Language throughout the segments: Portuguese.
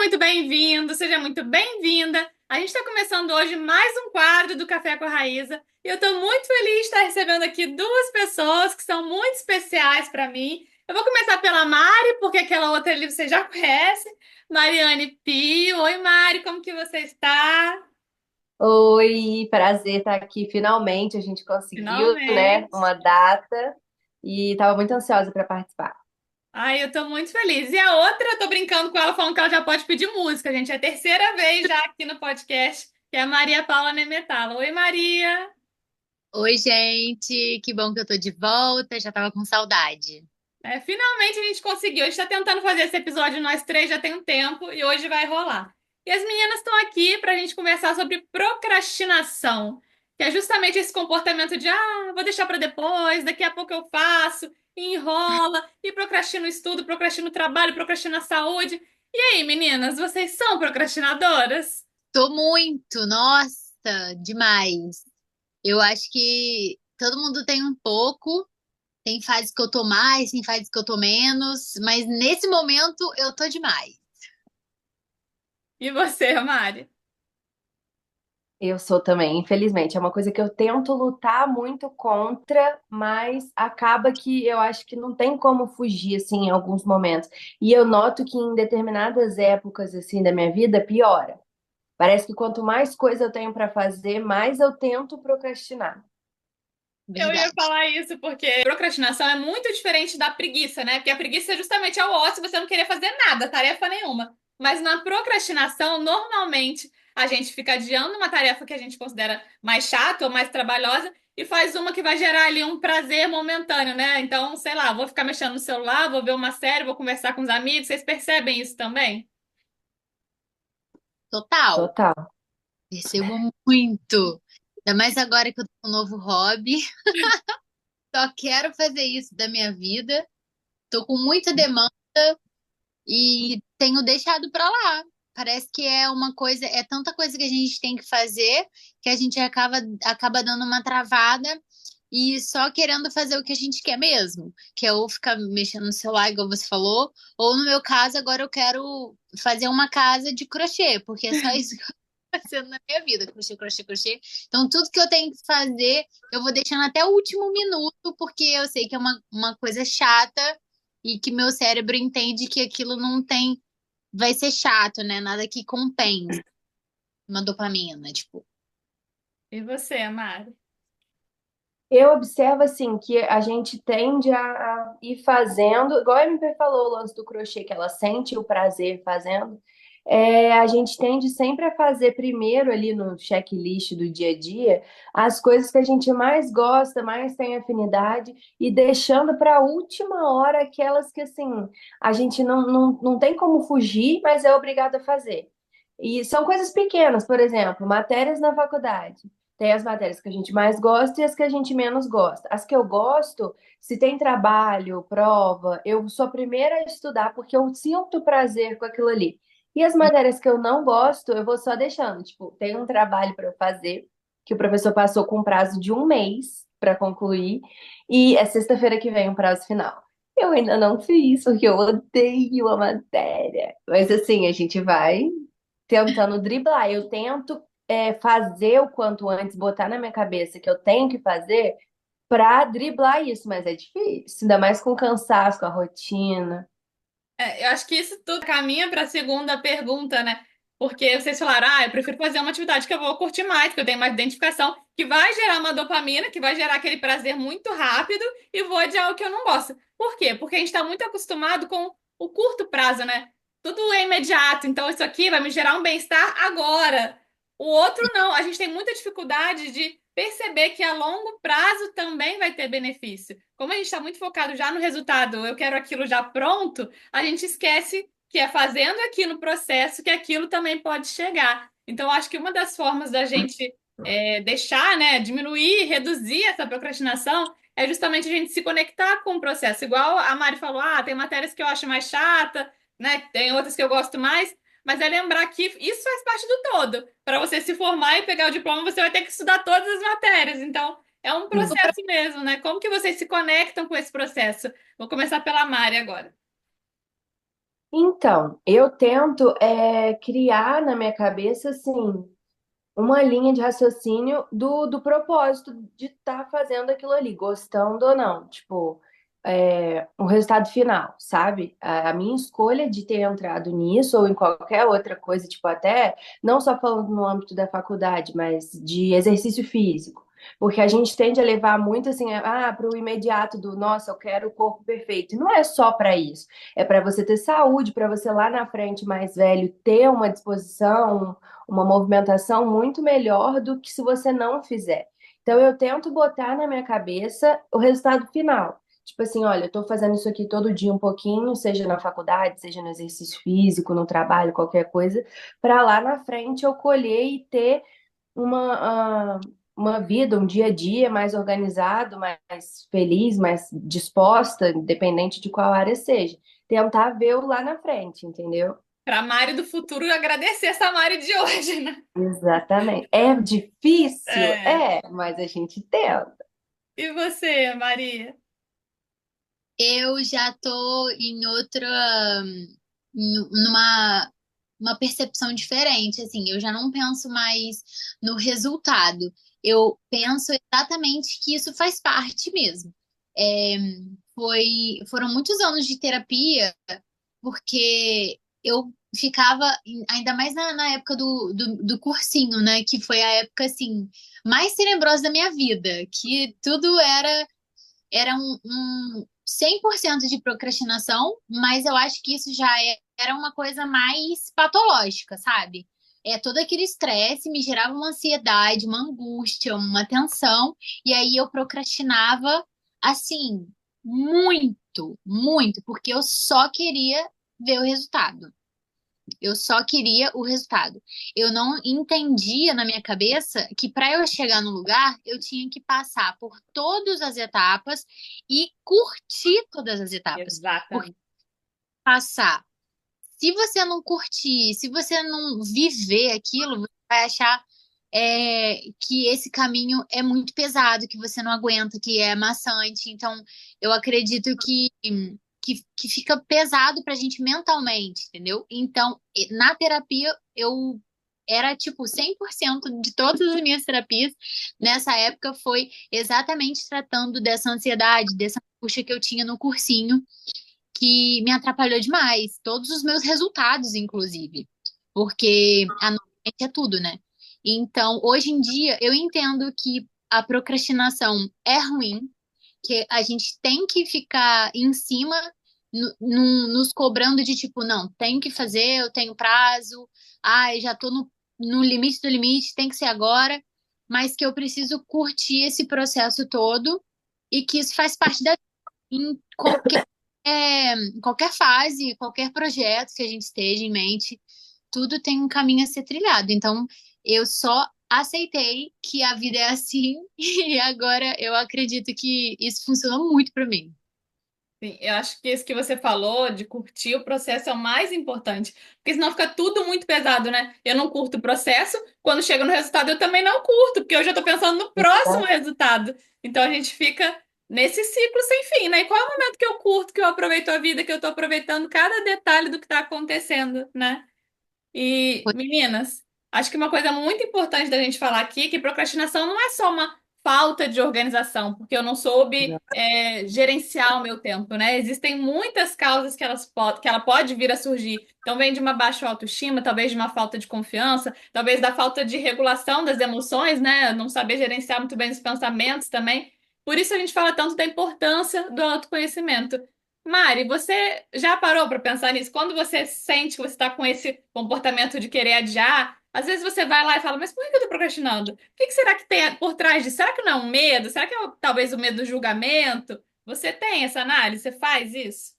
muito bem-vindo, seja muito bem-vinda. A gente está começando hoje mais um quadro do Café com a Raíza e eu estou muito feliz de estar recebendo aqui duas pessoas que são muito especiais para mim. Eu vou começar pela Mari, porque aquela outra ali você já conhece, Mariane Pio. Oi, Mari, como que você está? Oi, prazer estar aqui. Finalmente a gente conseguiu, né, Finalmente. uma data e estava muito ansiosa para participar. Ai, eu tô muito feliz. E a outra, eu tô brincando com ela, falando que ela já pode pedir música, gente. É a terceira vez já aqui no podcast, que é a Maria Paula Nemetala. Oi, Maria! Oi, gente, que bom que eu tô de volta, já tava com saudade. Finalmente a gente conseguiu. A gente tá tentando fazer esse episódio nós três já tem um tempo e hoje vai rolar. E as meninas estão aqui pra gente conversar sobre procrastinação, que é justamente esse comportamento de, vou deixar pra depois, daqui a pouco eu faço, e enrola, e procrastina o estudo, procrastina o trabalho, procrastina a saúde. E aí, meninas, vocês são procrastinadoras? Tô muito, nossa, demais. Eu acho que todo mundo tem um pouco, tem fases que eu tô mais, tem fases que eu tô menos, mas nesse momento eu tô demais. E você, Mari? Eu sou também, infelizmente. É uma coisa que eu tento lutar muito contra, mas acaba que eu acho que não tem como fugir, assim, em alguns momentos. E eu noto que em determinadas épocas, assim, da minha vida, piora. Parece que quanto mais coisa eu tenho para fazer, mais eu tento procrastinar. Eu ia Verdade. falar isso porque procrastinação é muito diferente da preguiça, né? Porque a preguiça justamente é o ócio, você não querer fazer nada, tarefa nenhuma. Mas na procrastinação, normalmente, a gente fica adiando uma tarefa que a gente considera mais chata ou mais trabalhosa e faz uma que vai gerar ali um prazer momentâneo, né? Então, sei lá, vou ficar mexendo no celular, vou ver uma série, vou conversar com os amigos. Vocês percebem isso também? Total, Total. percebo muito. Ainda mais agora que eu tô com um novo hobby, só quero fazer isso da minha vida. Tô com muita demanda. E tenho deixado pra lá. Parece que é uma coisa, é tanta coisa que a gente tem que fazer que a gente acaba dando uma travada e só querendo fazer o que a gente quer mesmo, que é ou ficar mexendo no celular, igual você falou, ou no meu caso, agora eu quero fazer uma casa de crochê, porque é só isso que eu tô fazendo na minha vida, crochê, crochê, crochê. Então, tudo que eu tenho que fazer, eu vou deixando até o último minuto, porque eu sei que é uma coisa chata e que meu cérebro entende que aquilo não tem, vai ser chato, né? Nada que compense uma dopamina, tipo. E você, Mari? Eu observo assim que a gente tende a ir fazendo, igual a MP falou, o lance do crochê, que ela sente o prazer fazendo. A gente tende sempre a fazer primeiro ali no checklist do dia a dia as coisas que a gente mais gosta, mais tem afinidade, e deixando para a última hora aquelas que assim a gente não tem como fugir, mas é obrigado a fazer. E são coisas pequenas, por exemplo, matérias na faculdade. Tem as matérias que a gente mais gosta e as que a gente menos gosta. As que eu gosto, se tem trabalho, prova, eu sou a primeira a estudar porque eu sinto prazer com aquilo ali. E as matérias que eu não gosto, eu vou só deixando. Tipo, tem um trabalho para eu fazer que o professor passou com um prazo de um mês para concluir e é sexta-feira que vem o prazo final. Eu ainda não fiz porque eu odeio a matéria. Mas assim, a gente vai tentando driblar. Eu tento fazer o quanto antes, botar na minha cabeça que eu tenho que fazer para driblar isso, mas é difícil, ainda mais com cansaço, com a rotina. Eu acho que isso tudo caminha para a segunda pergunta, né? Porque vocês falaram, eu prefiro fazer uma atividade que eu vou curtir mais, que eu tenho mais identificação, que vai gerar uma dopamina, que vai gerar aquele prazer muito rápido, e vou adiar o que eu não gosto. Por quê? Porque a gente está muito acostumado com o curto prazo, né? Tudo é imediato, então isso aqui vai me gerar um bem-estar agora. O outro não, a gente tem muita dificuldade de perceber que a longo prazo também vai ter benefício. Como a gente está muito focado já no resultado, eu quero aquilo já pronto, a gente esquece que é fazendo aqui no processo que aquilo também pode chegar. Então, acho que uma das formas da gente deixar, né, diminuir, reduzir essa procrastinação é justamente a gente se conectar com o processo. Igual a Mari falou, tem matérias que eu acho mais chata, né, tem outras que eu gosto mais, mas é lembrar que isso faz parte do todo. Para você se formar e pegar o diploma, você vai ter que estudar todas as matérias. Então, é um processo mesmo, né? Como que vocês se conectam com esse processo? Vou começar pela Mari agora. Então, eu tento criar na minha cabeça, assim, uma linha de raciocínio do propósito de estar fazendo aquilo ali, gostando ou não. Tipo, o resultado final, sabe? A minha escolha de ter entrado nisso ou em qualquer outra coisa, tipo, até não só falando no âmbito da faculdade, mas de exercício físico. Porque a gente tende a levar muito assim, para o imediato do, nossa, eu quero o corpo perfeito. E não é só para isso. É para você ter saúde, para você lá na frente, mais velho, ter uma disposição, uma movimentação muito melhor do que se você não fizer. Então, eu tento botar na minha cabeça o resultado final. Tipo assim, olha, eu tô fazendo isso aqui todo dia um pouquinho, seja na faculdade, seja no exercício físico, no trabalho, qualquer coisa, para lá na frente eu colher e ter uma vida, um dia a dia mais organizado, mais feliz, mais disposta, independente de qual área seja. Tentar ver-o lá na frente, entendeu? Para a Mari do futuro agradecer essa Mari de hoje, né? Exatamente. É difícil? É. É, mas a gente tenta. E você, Maria? Eu já tô em numa uma percepção diferente, assim, eu já não penso mais no resultado. Eu penso exatamente que isso faz parte mesmo. É, foram muitos anos de terapia, porque eu ficava, ainda mais na época do cursinho, né? Que foi a época, assim, mais tenebrosa da minha vida, que tudo era um 100% de procrastinação, mas eu acho que isso já era uma coisa mais patológica, sabe? Todo aquele estresse me gerava uma ansiedade, uma angústia, uma tensão, e aí eu procrastinava assim, muito, muito, porque eu só queria ver o resultado. Eu só queria o resultado. Eu não entendia na minha cabeça que para eu chegar no lugar, eu tinha que passar por todas as etapas e curtir todas as etapas. Porque Exatamente. passar, se você não curtir, se você não viver aquilo, você vai achar que esse caminho é muito pesado, que você não aguenta, que é maçante. Então, eu acredito que fica pesado pra gente mentalmente, entendeu? Então, na terapia, eu era tipo 100% de todas as minhas terapias nessa época foi exatamente tratando dessa ansiedade, dessa angústia que eu tinha no cursinho, que me atrapalhou demais, todos os meus resultados, inclusive, porque a noite é tudo, né? Então, hoje em dia, eu entendo que a procrastinação é ruim, que a gente tem que ficar em cima, nos cobrando de tipo, não, tenho que fazer, eu tenho prazo, ai, já tô no limite do limite, tem que ser agora, mas que eu preciso curtir esse processo todo e que isso faz parte da em qualquer fase, qualquer projeto que a gente esteja em mente, tudo tem um caminho a ser trilhado. Então, eu só aceitei que a vida é assim e agora eu acredito que isso funciona muito para mim. Sim, eu acho que isso que você falou de curtir o processo é o mais importante, porque senão fica tudo muito pesado, né? Eu não curto o processo, quando chega no resultado eu também não curto, porque eu já estou pensando no próximo resultado. Então a gente fica nesse ciclo sem fim, né? E qual é o momento que eu curto, que eu aproveito a vida, que eu estou aproveitando cada detalhe do que está acontecendo, né? E, meninas, acho que uma coisa muito importante da gente falar aqui é que procrastinação não é só uma falta de organização, porque eu não soube gerenciar o meu tempo, né? Existem muitas causas que ela pode vir a surgir. Então, vem de uma baixa autoestima, talvez de uma falta de confiança, talvez da falta de regulação das emoções, né? Não saber gerenciar muito bem os pensamentos também. Por isso a gente fala tanto da importância do autoconhecimento. Mari, você já parou para pensar nisso? Quando você sente que você está com esse comportamento de querer adiar, às vezes você vai lá e fala, mas por que eu estou procrastinando? O que será que tem por trás disso? Será que não é um medo? Será que é talvez o medo do julgamento? Você tem essa análise? Você faz isso?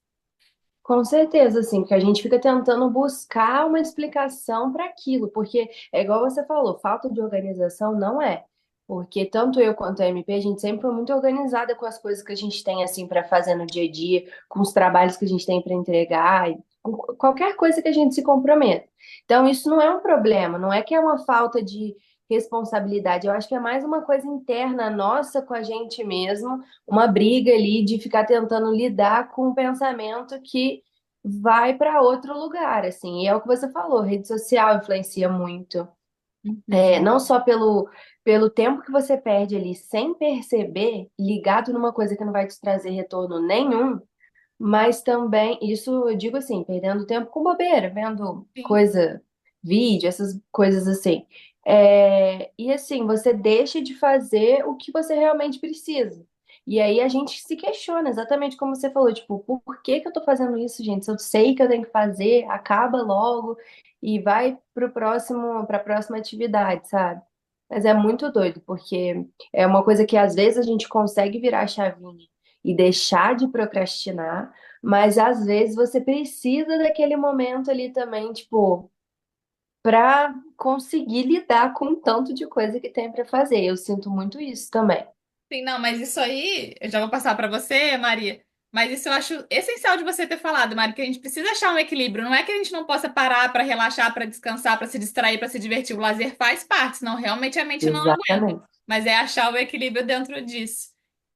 Com certeza, assim, porque a gente fica tentando buscar uma explicação para aquilo, porque é igual você falou, falta de organização não é. Porque tanto eu quanto a MP, a gente sempre foi muito organizada com as coisas que a gente tem assim para fazer no dia a dia, com os trabalhos que a gente tem para entregar, e com qualquer coisa que a gente se comprometa. Então, isso não é um problema, não é que é uma falta de responsabilidade, eu acho que é mais uma coisa interna nossa com a gente mesmo, uma briga ali de ficar tentando lidar com um pensamento que vai para outro lugar, assim. E é o que você falou, rede social influencia muito. Uhum. Não só pelo tempo que você perde ali sem perceber, ligado numa coisa que não vai te trazer retorno nenhum, mas também, isso eu digo assim, perdendo tempo com bobeira, vendo Sim. coisa, vídeo, essas coisas assim. E assim, você deixa de fazer o que você realmente precisa. E aí a gente se questiona, exatamente como você falou, tipo, por que que eu tô fazendo isso, gente? Se eu sei que eu tenho que fazer, acaba logo e vai para a próxima atividade, sabe? Mas é muito doido, porque é uma coisa que às vezes a gente consegue virar a chavinha e deixar de procrastinar, mas às vezes você precisa daquele momento ali também, tipo, para conseguir lidar com o tanto de coisa que tem para fazer. Eu sinto muito isso também. Sim, não, mas isso aí, eu já vou passar para você, Maria. Mas isso eu acho essencial de você ter falado, Maria, que a gente precisa achar um equilíbrio. Não é que a gente não possa parar para relaxar, para descansar, para se distrair, para se divertir. O lazer faz parte, senão realmente a mente não aguenta. Exatamente. Mas é achar o equilíbrio dentro disso.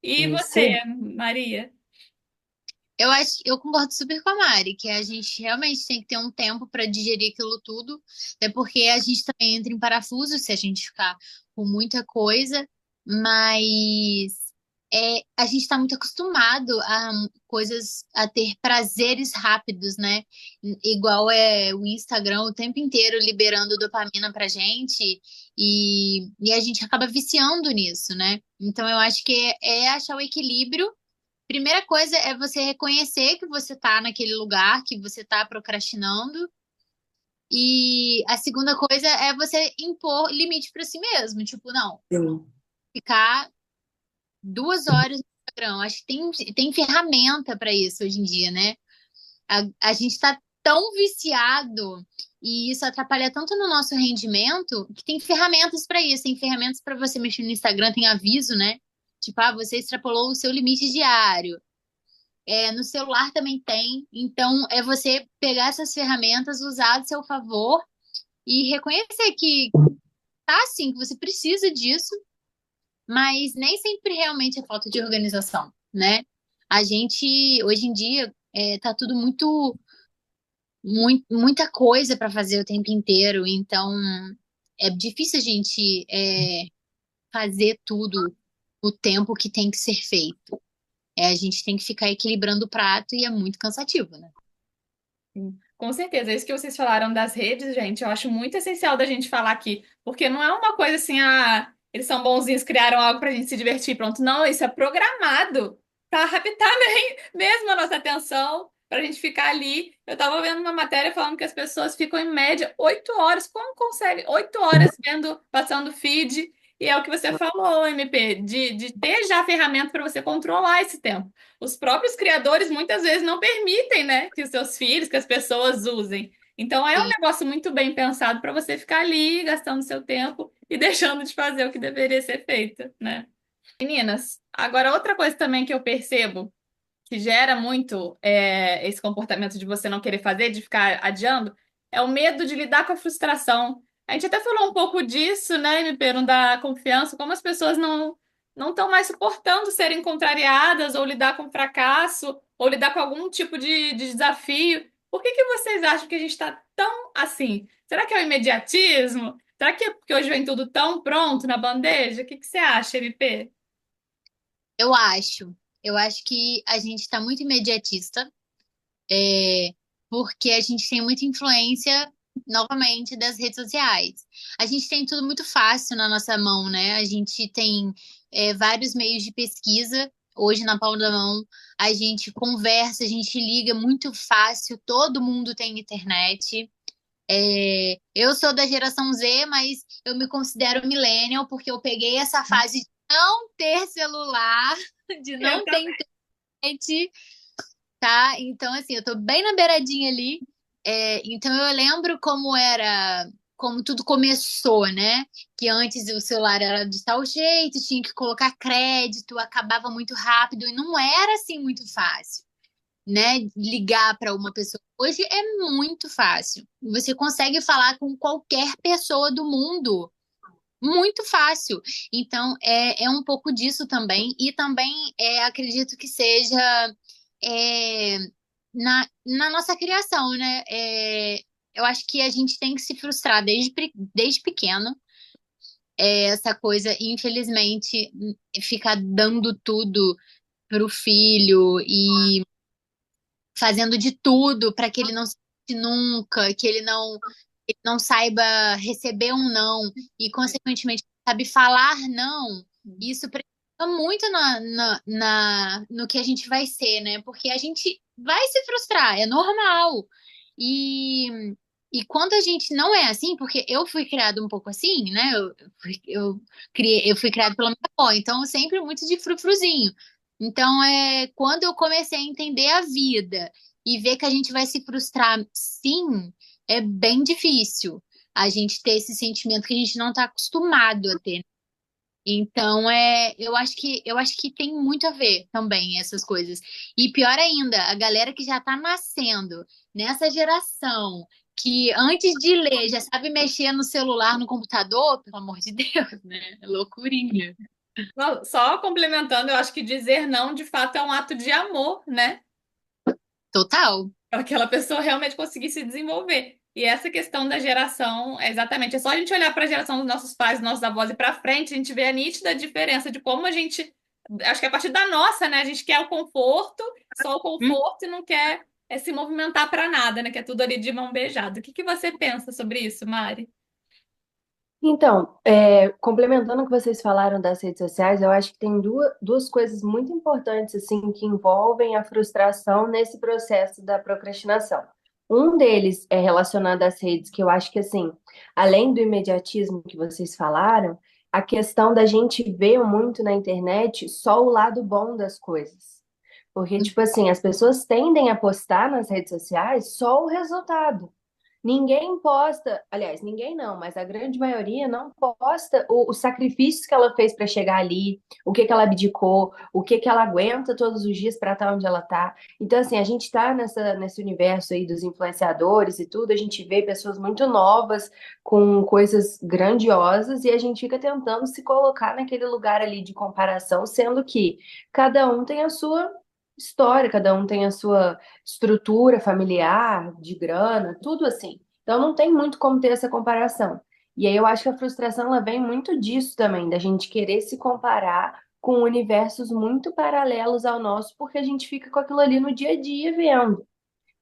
E Isso você, aí. Maria? Eu concordo super com a Mari, que a gente realmente tem que ter um tempo para digerir aquilo tudo, até porque a gente também entra em parafuso se a gente ficar com muita coisa, mas a gente está muito acostumado a coisas, a ter prazeres rápidos, né? Igual é o Instagram o tempo inteiro liberando dopamina pra gente e a gente acaba viciando nisso, né? Então eu acho que é achar o equilíbrio. Primeira coisa é você reconhecer que você está naquele lugar, que você está procrastinando. E a segunda coisa é você impor limite para si mesmo. Tipo, não, Sim. ficar 2 horas no Instagram. Acho que tem ferramenta para isso hoje em dia, né? A gente está tão viciado e isso atrapalha tanto no nosso rendimento que tem ferramentas para isso. Tem ferramentas para você mexer no Instagram, tem aviso, né? Tipo, você extrapolou o seu limite diário. No celular também tem. Então, é você pegar essas ferramentas, usar a seu favor e reconhecer que tá assim, que você precisa disso, mas nem sempre realmente é falta de organização, né? A gente, hoje em dia, tá tudo muita coisa para fazer o tempo inteiro, então é difícil a gente fazer tudo o tempo que tem que ser feito. A gente tem que ficar equilibrando o prato e é muito cansativo, né? Sim, com certeza, isso que vocês falaram das redes, gente, eu acho muito essencial da gente falar aqui, porque não é uma coisa assim, eles são bonzinhos, criaram algo pra gente se divertir, pronto. Não, isso é programado pra raptar mesmo a nossa atenção, pra gente ficar ali. Eu tava vendo uma matéria falando que as pessoas ficam em média 8 horas, como consegue? 8 horas vendo, passando feed, e é o que você falou, MP, de ter já a ferramenta para você controlar esse tempo. Os próprios criadores muitas vezes não permitem, né, que os seus filhos, que as pessoas usem. Então é um negócio muito bem pensado para você ficar ali gastando seu tempo e deixando de fazer o que deveria ser feito, né? Meninas, agora outra coisa também que eu percebo que gera muito esse comportamento de você não querer fazer, de ficar adiando, é o medo de lidar com a frustração. A gente até falou um pouco disso, né, MP, não dá confiança, como as pessoas não estão mais suportando serem contrariadas ou lidar com fracasso ou lidar com algum tipo de desafio. Por que que vocês acham que a gente está tão assim? Será que é o imediatismo? Será que é porque hoje vem tudo tão pronto na bandeja? O que que você acha, MP? Eu acho. Eu acho que a gente está muito imediatista, é, porque a gente tem muita influência, novamente, das redes sociais. A gente tem tudo muito fácil na nossa mão, né? A gente tem vários meios de pesquisa hoje na palma da mão. A gente conversa, a gente liga muito fácil, todo mundo tem internet. Eu sou da geração Z, mas eu me considero millennial porque eu peguei essa fase de não ter celular, de Eu não ter também. internet, tá? Então, assim, eu tô bem na beiradinha ali. Então, eu lembro como era, como tudo começou, né? Que antes o celular era de tal jeito, tinha que colocar crédito, acabava muito rápido e não era assim muito fácil, né? Ligar para uma pessoa. Hoje é muito fácil. Você consegue falar com qualquer pessoa do mundo. Muito fácil. Então, é um pouco disso também. E também acredito que seja. é, na nossa criação, né? Eu acho que a gente tem que se frustrar desde pequeno. Essa coisa, infelizmente, ficar dando tudo pro filho e fazendo de tudo para que ele não se frustre nunca, que ele não saiba receber um não e, consequentemente, sabe falar não. Isso prejudica muito no que a gente vai ser, né? Porque a gente vai se frustrar, é normal. E, e quando a gente não é assim, porque eu fui criada um pouco assim, né? Eu fui criada pela minha avó, então sempre muito de frufruzinho. Então, quando eu comecei a entender a vida e ver que a gente vai se frustrar, sim, é bem difícil a gente ter esse sentimento que a gente não está acostumado a ter. Então, eu acho que tem muito a ver também essas coisas. E pior ainda, a galera que já está nascendo nessa geração, que antes de ler já sabe mexer no celular, no computador, pelo amor de Deus, né? É loucurinha. Não, só complementando, eu acho que dizer não, de fato, é um ato de amor, né? Total. Para aquela pessoa realmente conseguir se desenvolver. E essa questão da geração, exatamente, é só a gente olhar para a geração dos nossos pais, dos nossos avós e para frente, a gente vê a nítida diferença de como a gente, acho que é a partir da nossa, né? A gente quer o conforto, só o Hum. conforto e não quer se movimentar para nada, né? Que é tudo ali de mão beijada. O que que você pensa sobre isso, Mari? Então, complementando o que vocês falaram das redes sociais, eu acho que tem duas coisas muito importantes assim que envolvem a frustração nesse processo da procrastinação. Um deles é relacionado às redes, que eu acho que assim, além do imediatismo que vocês falaram, a questão da gente ver muito na internet só o lado bom das coisas. Porque, tipo assim, as pessoas tendem a postar nas redes sociais só o resultado. Ninguém posta, aliás, ninguém não, mas a grande maioria não posta os sacrifícios que ela fez para chegar ali, o que que ela abdicou, o que que ela aguenta todos os dias para estar onde ela está. Então, assim, a gente está nesse universo aí dos influenciadores e tudo, a gente vê pessoas muito novas com coisas grandiosas e a gente fica tentando se colocar naquele lugar ali de comparação, sendo que cada um tem a sua história, cada um tem a sua estrutura familiar, de grana, tudo assim. Então não tem muito como ter essa comparação. E aí eu acho que a frustração ela vem muito disso também, da gente querer se comparar com universos muito paralelos ao nosso, porque a gente fica com aquilo ali no dia a dia vendo,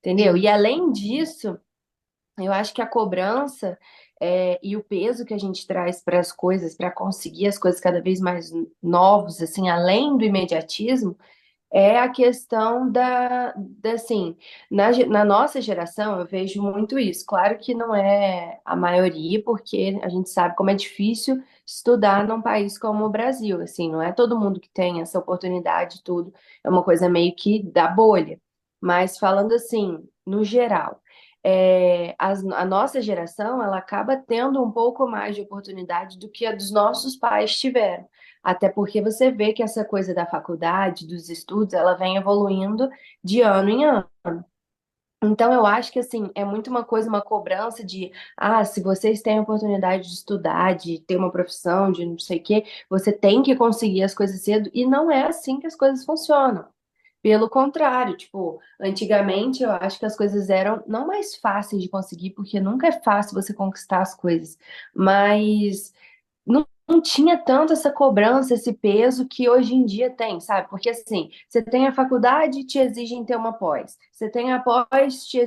entendeu? Sim. E além disso, eu acho que a cobrança e o peso que a gente traz para as coisas, para conseguir as coisas cada vez mais novos, assim, além do imediatismo, é a questão assim, na nossa geração eu vejo muito isso. Claro que não é a maioria, porque a gente sabe como é difícil estudar num país como o Brasil, assim, não é todo mundo que tem essa oportunidade, tudo, é uma coisa meio que da bolha. Mas falando assim, no geral, a nossa geração, ela acaba tendo um pouco mais de oportunidade do que a dos nossos pais tiveram. Até porque você vê que essa coisa da faculdade, dos estudos, ela vem evoluindo de ano em ano. Então, eu acho que, assim, é muito uma coisa, uma cobrança de, se vocês têm a oportunidade de estudar, de ter uma profissão, de não sei o quê, você tem que conseguir as coisas cedo, e não é assim que as coisas funcionam. Pelo contrário, tipo, antigamente eu acho que as coisas eram não mais fáceis de conseguir, porque nunca é fácil você conquistar as coisas, mas não tinha tanto essa cobrança, esse peso que hoje em dia tem, sabe? Porque assim, você tem a faculdade, te exigem ter uma pós. Você tem a pós, te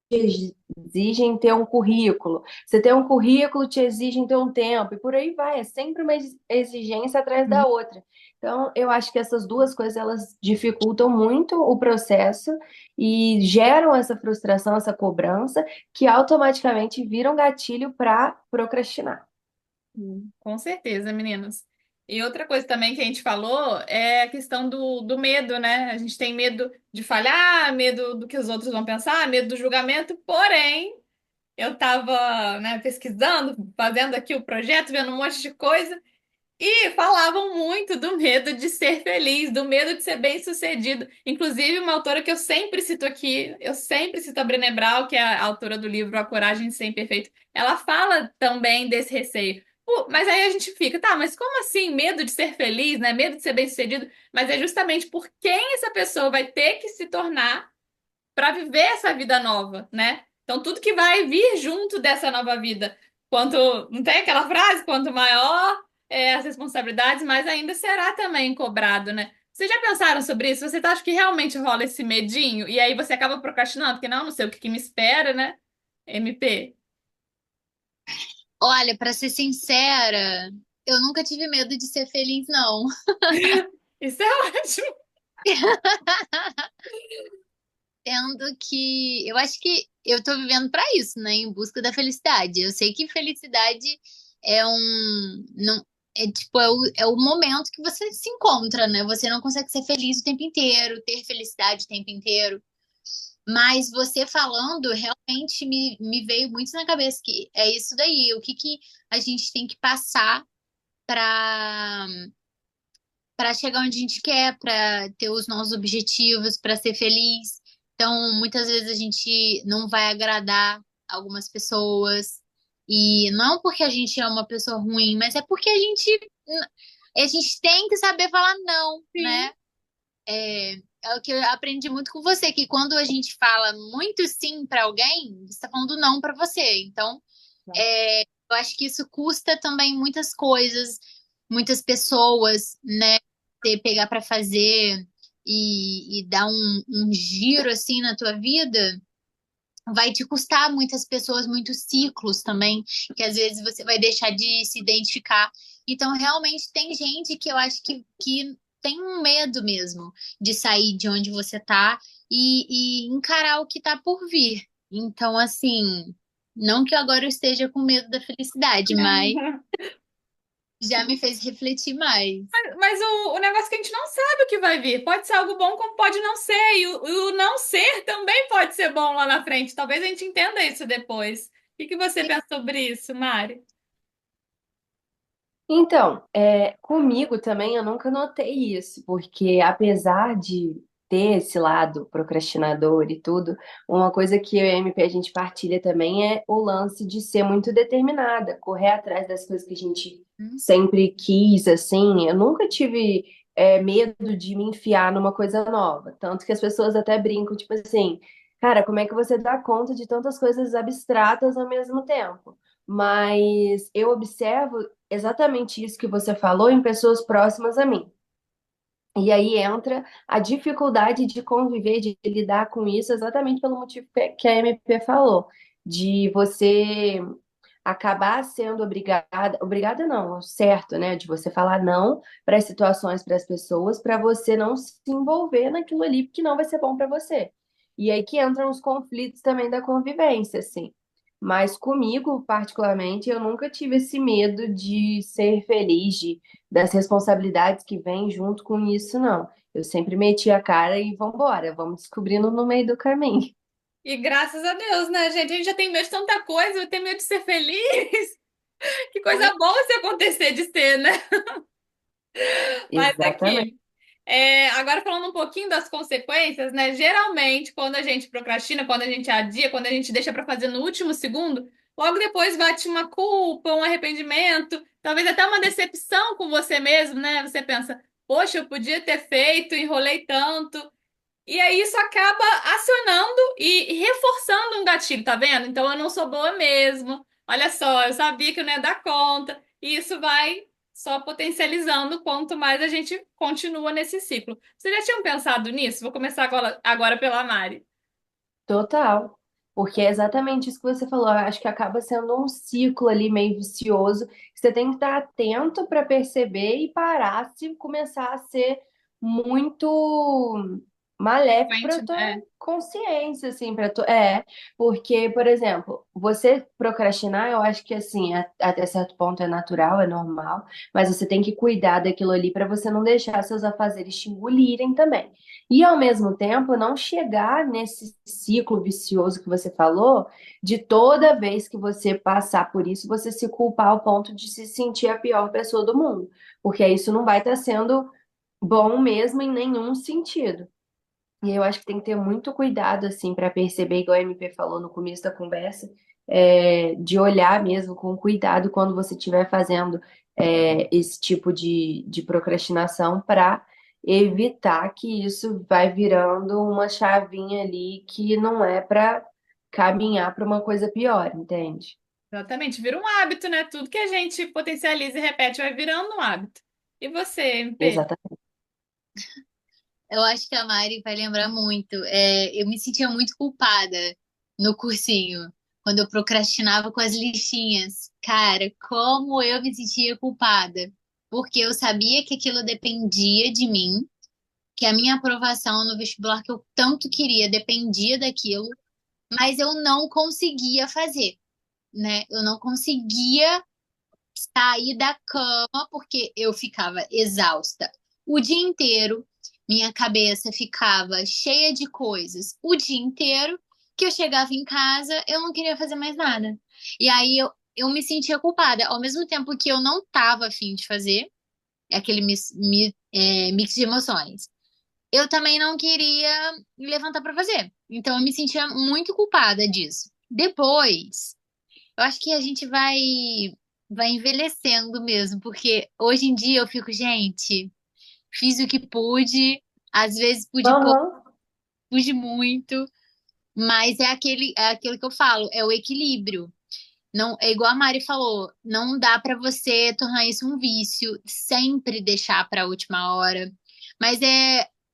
exigem ter um currículo. Você tem um currículo, te exigem ter um tempo. E por aí vai. É sempre uma exigência atrás da outra. Então, eu acho que essas duas coisas, elas dificultam muito o processo e geram essa frustração, essa cobrança, que automaticamente viram gatilho para procrastinar. Com certeza, meninos. E outra coisa também que a gente falou é a questão do medo, né? A gente tem medo de falhar, medo do que os outros vão pensar, medo do julgamento. Porém, eu estava, né, pesquisando, fazendo aqui o projeto, vendo um monte de coisa, e falavam muito do medo de ser feliz, do medo de ser bem-sucedido. Inclusive, uma autora que eu sempre cito aqui, eu sempre cito a Brené Brown, que é a autora do livro A Coragem de Ser Imperfeito, ela fala também desse receio. Mas aí a gente fica, tá, mas como assim? Medo de ser feliz, né? Medo de ser bem-sucedido. Mas é justamente por quem essa pessoa vai ter que se tornar para viver essa vida nova, né? Então, tudo que vai vir junto dessa nova vida. Quanto, não tem aquela frase? Quanto maior as responsabilidades, mais ainda será também cobrado, né? Vocês já pensaram sobre isso? Você acha que realmente rola esse medinho? E aí você acaba procrastinando, porque não sei o que que me espera, né? MP. Olha, pra ser sincera, eu nunca tive medo de ser feliz, não. Isso é ótimo. Tendo que eu acho que eu tô vivendo pra isso, né? Em busca da felicidade. Eu sei que felicidade é um não é tipo é o momento que você se encontra, né? Você não consegue ser feliz o tempo inteiro, ter felicidade o tempo inteiro. Mas você falando realmente me veio muito na cabeça que é isso daí. O que que a gente tem que passar para chegar onde a gente quer, para ter os nossos objetivos, para ser feliz. Então, muitas vezes a gente não vai agradar algumas pessoas. E não porque a gente é uma pessoa ruim, mas é porque a gente tem que saber falar não, Sim. né? É o que eu aprendi muito com você, que quando a gente fala muito sim para alguém, você está falando não para você. Então, eu acho que isso custa também muitas coisas, muitas pessoas, né? Você pegar para fazer e dar um giro assim na tua vida, vai te custar muitas pessoas, muitos ciclos também, que às vezes você vai deixar de se identificar. Então, realmente, tem gente que eu acho que tem um medo mesmo de sair de onde você tá e encarar o que tá por vir. Então, assim, não que agora eu esteja com medo da felicidade, mas já me fez refletir mais. Mas o negócio é que a gente não sabe o que vai vir. Pode ser algo bom, como pode não ser. E o não ser também pode ser bom lá na frente. Talvez a gente entenda isso depois. O que que você pensa sobre isso, Mari? Então, comigo também eu nunca notei isso, porque apesar de ter esse lado procrastinador e tudo, uma coisa que eu e a MP a gente partilha também é o lance de ser muito determinada, correr atrás das coisas que a gente sempre quis, assim. Eu nunca tive medo de me enfiar numa coisa nova, tanto que as pessoas até brincam, tipo assim, cara, como é que você dá conta de tantas coisas abstratas ao mesmo tempo? Mas eu observo exatamente isso que você falou em pessoas próximas a mim. E aí entra a dificuldade de conviver, de lidar com isso, exatamente pelo motivo que a MP falou, de você acabar sendo obrigada não, certo, né? De você falar não para as situações, para as pessoas, para você não se envolver naquilo ali, que não vai ser bom para você. E aí que entram os conflitos também da convivência, assim. Mas comigo, particularmente, eu nunca tive esse medo de ser feliz, das responsabilidades que vêm junto com isso, não. Eu sempre meti a cara e vambora, vamos descobrindo no meio do caminho. E graças a Deus, né, gente? A gente já tem medo de tanta coisa, eu tenho medo de ser feliz. Que Pois coisa boa se acontecer de ser, né? Mas Exatamente. aqui. Agora falando um pouquinho das consequências, né? Geralmente, quando a gente procrastina, quando a gente adia, quando a gente deixa para fazer no último segundo, logo depois bate uma culpa, um arrependimento, talvez até uma decepção com você mesmo, né? Você pensa, poxa, eu podia ter feito, enrolei tanto. E aí isso acaba acionando e reforçando um gatilho, tá vendo? Então eu não sou boa mesmo. Olha só, eu sabia que eu não ia dar conta. E isso vai só potencializando quanto mais a gente continua nesse ciclo. Vocês já tinham pensado nisso? Vou começar agora pela Mari. Total. Porque é exatamente isso que você falou. Eu acho que acaba sendo um ciclo ali meio vicioso. Você tem que estar atento para perceber e parar se começar a ser muito maléfico para Frequente, a tua né? consciência, assim, porque, por exemplo, você procrastinar, eu acho que assim, até certo ponto é natural, é normal, mas você tem que cuidar daquilo ali para você não deixar seus afazeres te engolirem também. E ao mesmo tempo não chegar nesse ciclo vicioso que você falou, de toda vez que você passar por isso, você se culpar ao ponto de se sentir a pior pessoa do mundo, porque isso não vai estar sendo bom mesmo em nenhum sentido. E eu acho que tem que ter muito cuidado, assim, para perceber, igual a MP falou no começo da conversa, de olhar mesmo com cuidado quando você estiver fazendo esse tipo de procrastinação para evitar que isso vai virando uma chavinha ali que não é para caminhar para uma coisa pior, entende? Exatamente, vira um hábito, né? Tudo que a gente potencializa e repete vai virando um hábito. E você, MP? Exatamente. Eu acho que a Mari vai lembrar muito. Eu me sentia muito culpada no cursinho, quando eu procrastinava com as listinhas. Cara, como eu me sentia culpada. Porque eu sabia que aquilo dependia de mim, que a minha aprovação no vestibular que eu tanto queria dependia daquilo, mas eu não conseguia fazer, né? Eu não conseguia sair da cama porque eu ficava exausta o dia inteiro, minha cabeça ficava cheia de coisas o dia inteiro, que eu chegava em casa, eu não queria fazer mais nada. E aí eu me sentia culpada, ao mesmo tempo que eu não tava afim de fazer, é aquele mix de emoções. Eu também não queria me levantar para fazer. Então eu me sentia muito culpada disso. Depois, eu acho que a gente vai envelhecendo mesmo, porque hoje em dia eu fico, gente, fiz o que pude, às vezes pude pouco, Aham. pude muito, mas é aquele que eu falo, é o equilíbrio. Não, é igual a Mari falou, não dá pra você tornar isso um vício, sempre deixar pra última hora. Mas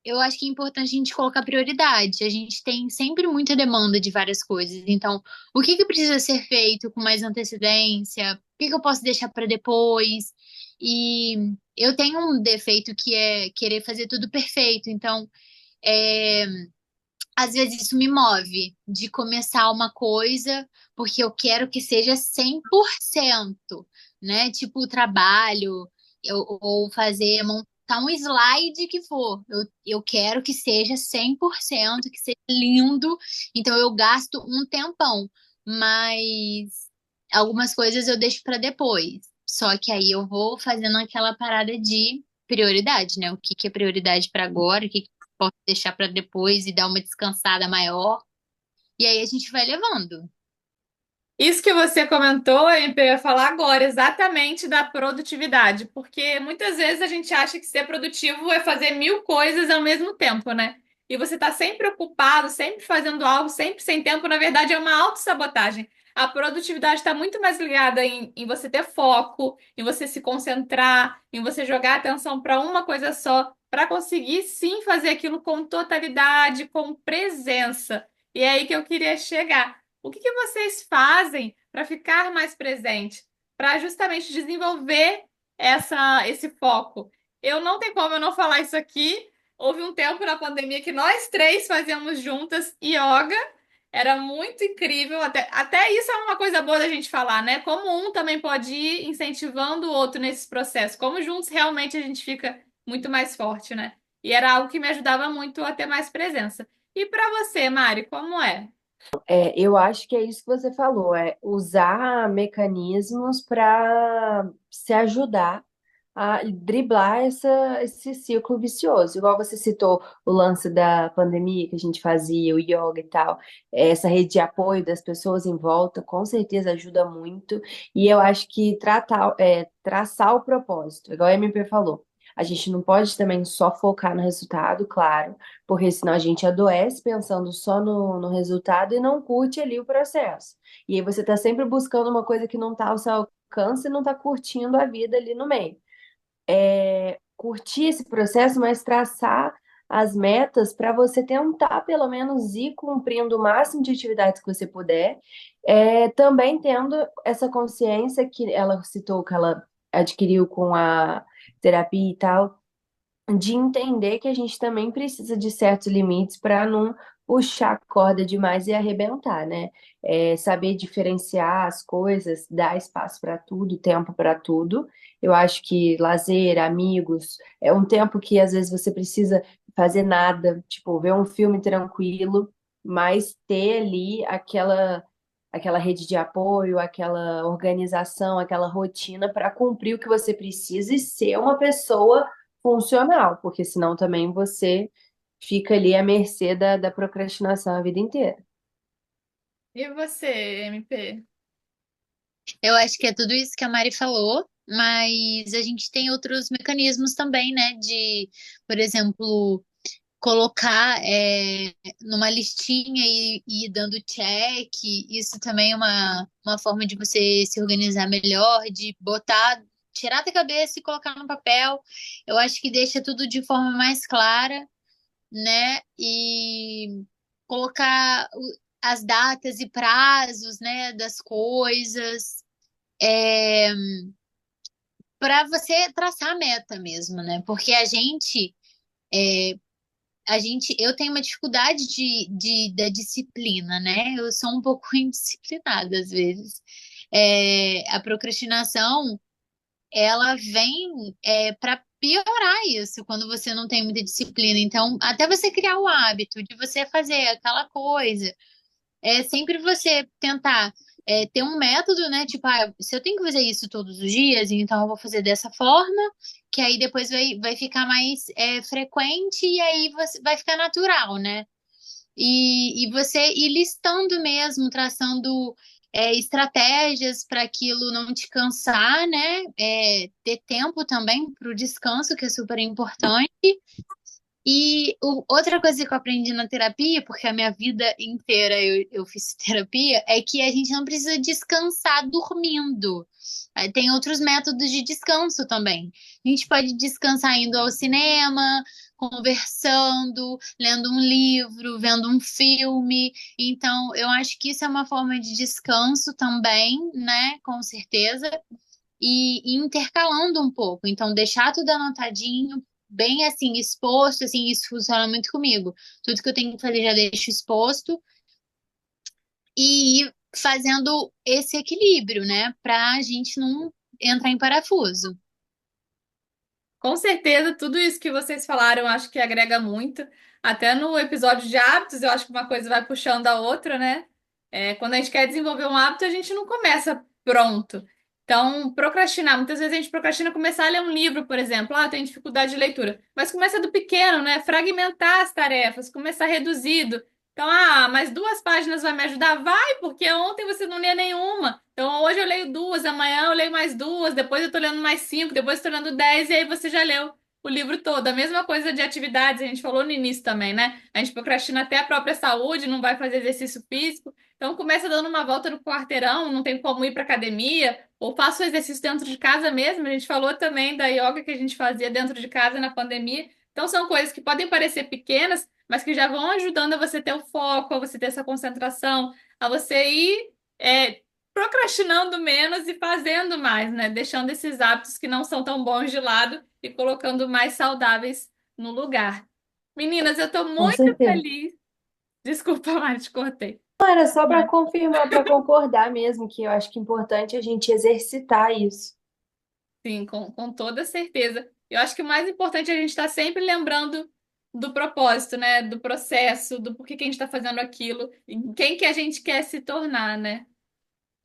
eu acho que é importante a gente colocar prioridade. A gente tem sempre muita demanda de várias coisas. Então, o que que precisa ser feito com mais antecedência? O que que eu posso deixar pra depois? E eu tenho um defeito que é querer fazer tudo perfeito. Então, é, às vezes isso me move de começar uma coisa porque eu quero que seja 100%, né? Tipo o trabalho, ou fazer, montar um slide que for. Eu quero que seja 100%, que seja lindo. Então eu gasto um tempão, mas algumas coisas eu deixo para depois. Só que aí eu vou fazendo aquela parada de prioridade, né? O que que é prioridade para agora, o que posso deixar para depois e dar uma descansada maior. E aí a gente vai levando. Isso que você comentou, MP, eu ia falar agora, exatamente da produtividade, porque muitas vezes a gente acha que ser produtivo é fazer mil coisas ao mesmo tempo, né? E você está sempre ocupado, sempre fazendo algo, sempre sem tempo, na verdade é uma autossabotagem. A produtividade está muito mais ligada em você ter foco, em você se concentrar, em você jogar atenção para uma coisa só, para conseguir sim fazer aquilo com totalidade, com presença. E é aí que eu queria chegar. O que que vocês fazem para ficar mais presente, para justamente desenvolver esse foco? Eu não tenho como eu não falar isso aqui. Houve um tempo na pandemia que nós três fazíamos juntas yoga. Era muito incrível. Até isso é uma coisa boa da gente falar, né? Como um também pode ir incentivando o outro nesses processos. Como juntos realmente a gente fica muito mais forte, né? E era algo que me ajudava muito a ter mais presença. E para você, Mari, como é? Eu acho que é isso que você falou, é usar mecanismos para se ajudar a driblar esse ciclo vicioso. Igual você citou o lance da pandemia que a gente fazia, o yoga e tal, essa rede de apoio das pessoas em volta, com certeza ajuda muito. E eu acho que traçar o propósito, igual a MP falou. A gente não pode também só focar no resultado, claro, porque senão a gente adoece pensando só no resultado e não curte ali o processo. E aí você está sempre buscando uma coisa que não está ao seu alcance e não está curtindo a vida ali no meio. Curtir esse processo, mas traçar as metas para você tentar pelo menos ir cumprindo o máximo de atividades que você puder, também tendo essa consciência que ela citou que ela adquiriu com a terapia e tal, de entender que a gente também precisa de certos limites para não puxar a corda demais e arrebentar, né? Saber diferenciar as coisas, dar espaço para tudo, tempo para tudo. Eu acho que lazer, amigos, é um tempo que às vezes você precisa fazer nada, tipo, ver um filme tranquilo, mas ter ali aquela rede de apoio, aquela organização, aquela rotina para cumprir o que você precisa e ser uma pessoa funcional, porque senão também você fica ali à mercê da procrastinação a vida inteira. E você, MP? Eu acho que é tudo isso que a Mari falou, mas a gente tem outros mecanismos também, né? De, por exemplo, colocar numa listinha e ir dando check. Isso também é uma forma de você se organizar melhor, de botar, tirar da cabeça e colocar no papel. Eu acho que deixa tudo de forma mais clara, né? E colocar as datas e prazos, né, das coisas. É, para você traçar a meta mesmo, né? Porque eu tenho uma dificuldade da disciplina, né? Eu sou um pouco indisciplinada às vezes. A procrastinação, ela vem para piorar isso, quando você não tem muita disciplina. Então, até você criar o hábito de você fazer aquela coisa, é sempre você tentar ter um método, né? Tipo, se eu tenho que fazer isso todos os dias, então eu vou fazer dessa forma, que aí depois vai ficar mais frequente e aí vai ficar natural, né? E você ir listando mesmo, traçando estratégias para aquilo não te cansar, né? Ter tempo também para o descanso, que é super importante. E outra coisa que eu aprendi na terapia, porque a minha vida inteira eu fiz terapia, é que a gente não precisa descansar dormindo. Tem outros métodos de descanso também. A gente pode descansar indo ao cinema, conversando, lendo um livro, vendo um filme. Então, eu acho que isso é uma forma de descanso também, né? Com certeza. E intercalando um pouco. Então, deixar tudo anotadinho, bem assim, exposto, assim, isso funciona muito comigo. Tudo que eu tenho que fazer já deixo exposto e ir fazendo esse equilíbrio, né? Pra gente não entrar em parafuso. Com certeza, tudo isso que vocês falaram, eu acho que agrega muito. Até no episódio de hábitos, eu acho que uma coisa vai puxando a outra, né? Quando a gente quer desenvolver um hábito, a gente não começa pronto. Então, procrastinar. Muitas vezes a gente procrastina começar a ler um livro, por exemplo. Ah, tem dificuldade de leitura. Mas começa do pequeno, né? Fragmentar as tarefas, começar reduzido. Então, mais 2 páginas vai me ajudar? Vai, porque ontem você não lia nenhuma. Então, hoje eu leio 2, amanhã eu leio mais 2, depois eu tô lendo mais 5, depois eu tô lendo 10, e aí você já leu o livro todo. A mesma coisa de atividades, a gente falou no início também, né? A gente procrastina até a própria saúde, não vai fazer exercício físico. Então, começa dando uma volta no quarteirão, não tem como ir para academia, ou faça o exercício dentro de casa mesmo. A gente falou também da yoga que a gente fazia dentro de casa na pandemia. Então, são coisas que podem parecer pequenas, mas que já vão ajudando a você ter o foco, a você ter essa concentração, a você ir procrastinando menos e fazendo mais, né? Deixando esses hábitos que não são tão bons de lado e colocando mais saudáveis no lugar. Meninas, eu tô Com muito certeza. feliz. Desculpa, Mari, te cortei. Não, era só para Mas, confirmar, para concordar mesmo, que eu acho que é importante a gente exercitar isso. sim, com toda certeza. Eu acho que o mais importante é a gente estar sempre lembrando do propósito, né? Do processo, do porquê que a gente está fazendo aquilo, e quem que a gente quer se tornar, né?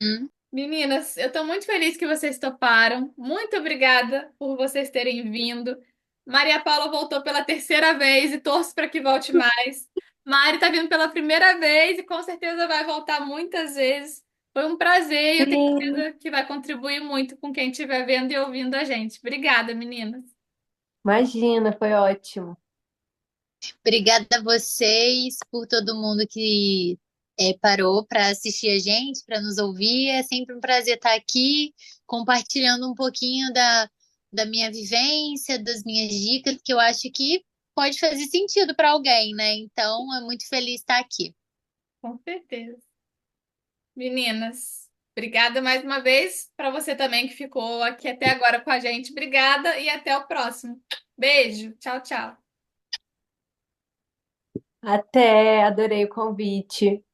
Hum? Meninas, eu estou muito feliz que vocês toparam. Muito obrigada por vocês terem vindo. Maria Paula voltou pela terceira vez e torço para que volte mais. Mari está vindo pela primeira vez e com certeza vai voltar muitas vezes. Foi um prazer e eu tenho Sim, certeza que vai contribuir muito com quem estiver vendo e ouvindo a gente. Obrigada, meninas. imagina, foi ótimo. Obrigada a vocês por todo mundo que parou para assistir a gente, para nos ouvir. É sempre um prazer estar aqui compartilhando um pouquinho da minha vivência, das minhas dicas, que eu acho que pode fazer sentido para alguém, né? Então, é muito feliz estar aqui. Com certeza. Meninas, obrigada mais uma vez para você também que ficou aqui até agora com a gente. Obrigada e até o próximo. Beijo. Tchau, tchau. Até, adorei o convite.